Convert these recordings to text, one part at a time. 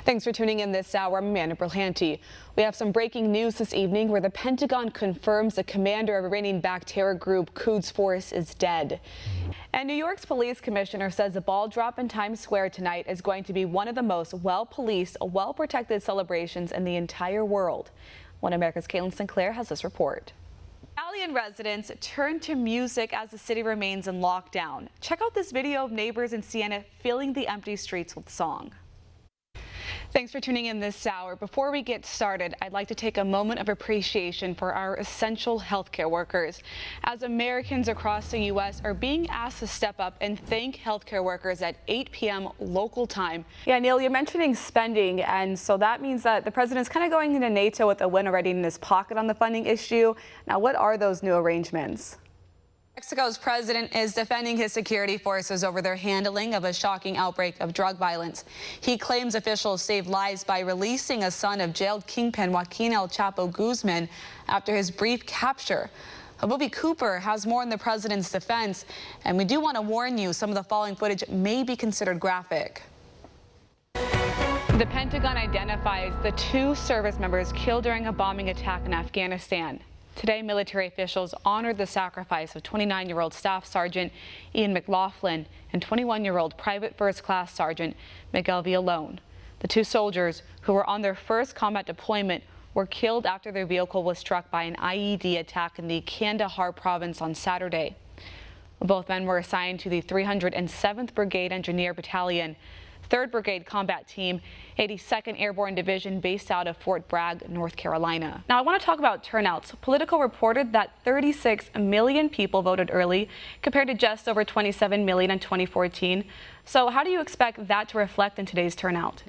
Thanks for tuning in this hour. I'm Amanda Brilhante. We have some breaking news this evening where the Pentagon confirms the commander of Iranian-backed terror group Quds Force is dead. And New York's police commissioner says the ball drop in Times Square tonight is going to be one of the most well-policed, well-protected celebrations in the entire world. One America's Caitlin Sinclair has this report. Italian residents turn to music as the city remains in lockdown. Check out this video of neighbors in Siena filling the empty streets with song. Thanks for tuning in this hour. Before we get started, I'd like to take a moment of appreciation for our essential healthcare workers. As Americans across the U.S. are being asked to step up and thank healthcare workers at 8 p.m. local time. Yeah, Neil, you're mentioning spending, and so that means that the president's kind of going into NATO with a win already in his pocket on the funding issue. Now, what are those new arrangements? Mexico's president is defending his security forces over their handling of a shocking outbreak of drug violence. He claims officials saved lives by releasing a son of jailed kingpin Joaquin El Chapo Guzman after his brief capture. Bobby Cooper has more in the president's defense, and we do want to warn you, some of the following footage may be considered graphic. The Pentagon identifies the 2 service members killed during a bombing attack in Afghanistan. Today, military officials honored the sacrifice of 29-year-old Staff Sergeant Ian McLaughlin and 21-year-old Private First Class Sergeant Miguel Villalone. The 2 soldiers, who were on their first combat deployment, were killed after their vehicle was struck by an IED attack in the Kandahar province on Saturday. Both men were assigned to the 307th Brigade Engineer Battalion, 3rd Brigade Combat Team, 82nd Airborne Division based out of Fort Bragg, North Carolina. Now, I want to talk about turnouts. Politico reported that 36 million people voted early compared to just over 27 million in 2014. So how do you expect that to reflect in today's turnout?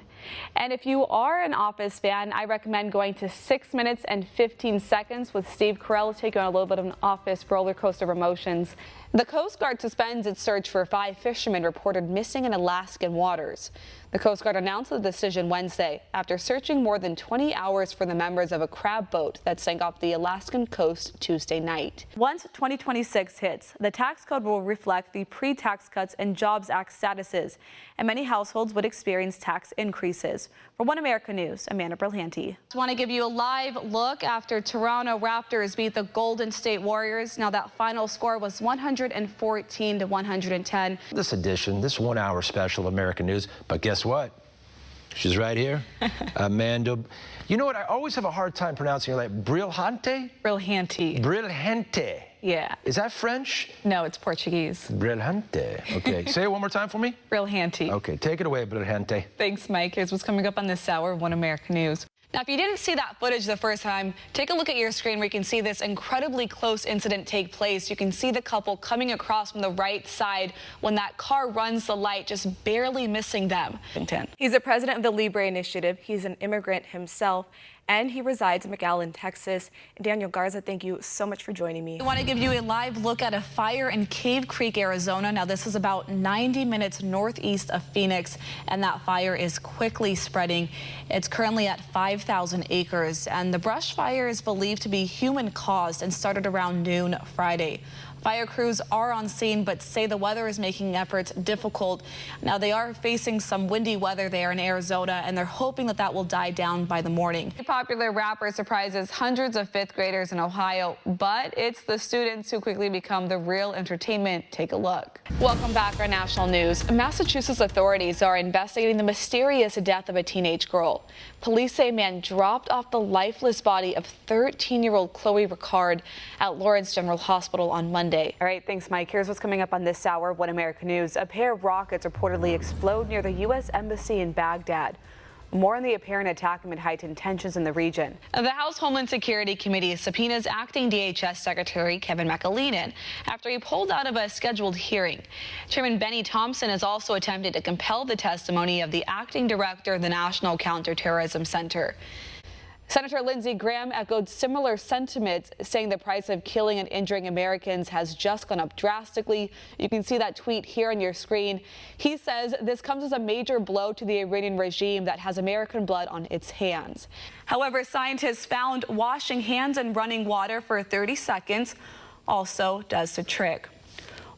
And if you are an Office fan, I recommend going to 6 minutes and 15 seconds with Steve Carell to take you on a little bit of an Office roller coaster of emotions. The Coast Guard suspends its search for 5 fishermen reported missing in Alaskan waters. The Coast Guard announced the decision Wednesday after searching more than 20 hours for the members of a crab boat that sank off the Alaskan coast Tuesday night. Once 2026 hits, the tax code will reflect the pre-tax cuts and Jobs Act statuses, and many households would experience tax increases. For One America News, Amanda Brilhante. I want to give you a live look after Toronto Raptors beat the Golden State Warriors. Now, that final score was 114 to 110. This edition, this 1-hour special American News, but guess what? She's right here, Amanda. You know what? I always have a hard time pronouncing her name. Brilhante? Brilhante. Brilhante. Yeah. Is that French? No, it's Portuguese. Brilhante. Okay. Say it one more time for me. Brilhante. Okay. Take it away, Brilhante. Thanks, Mike. Here's what's coming up on this hour of One America News. Now, if you didn't see that footage the first time, take a look at your screen where you can see this incredibly close incident take place. You can see the couple coming across from the right side when that car runs the light, just barely missing them. He's the president of the Libre Initiative. He's an immigrant himself, and he resides in McAllen, Texas. Daniel Garza, thank you so much for joining me. I want to give you a live look at a fire in Cave Creek, Arizona. Now, this is about 90 minutes northeast of Phoenix, and that fire is quickly spreading. It's currently at 5,000 acres, and the brush fire is believed to be human-caused and started around noon Friday. Fire crews are on scene, but say the weather is making efforts difficult. Now, they are facing some windy weather there in Arizona, and they're hoping that that will die down by the morning. A popular rapper surprises hundreds of 5th graders in Ohio, but it's the students who quickly become the real entertainment. Take a look. Welcome back to our national news. Massachusetts authorities are investigating the mysterious death of a teenage girl. Police say a man dropped off the lifeless body of 13-year-old Chloe Ricard at Lawrence General Hospital on Monday. All right, thanks, Mike. Here's what's coming up on this hour of One America News. A pair of rockets reportedly explode near the U.S. Embassy in Baghdad. More on the apparent attack amid heightened tensions in the region. The House Homeland Security Committee subpoenas acting DHS Secretary Kevin McAleenan after he pulled out of a scheduled hearing. Chairman Benny Thompson has also attempted to compel the testimony of the acting director of the National Counterterrorism Center. Senator Lindsey Graham echoed similar sentiments, saying the price of killing and injuring Americans has just gone up drastically. You can see that tweet here on your screen. He says this comes as a major blow to the Iranian regime that has American blood on its hands. However, scientists found washing hands in running water for 30 seconds also does the trick.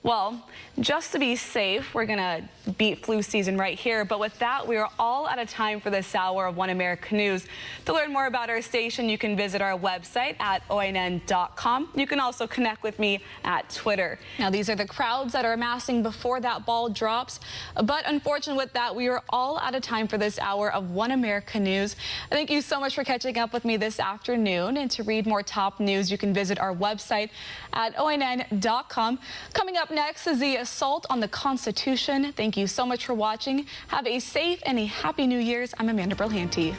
Well, just to be safe, we're going to beat flu season right here. But with that, we are all out of time for this hour of One America News. To learn more about our station, you can visit our website at onn.com. You can also connect with me at Twitter. Now, these are the crowds that are amassing before that ball drops. But unfortunately with that, we are all out of time for this hour of One America News. Thank you so much for catching up with me this afternoon. And to read more top news, you can visit our website at onn.com. Coming up next is the assault on the Constitution. Thank you so much for watching. Have a safe and a happy New Year's. I'm Amanda Brilhante.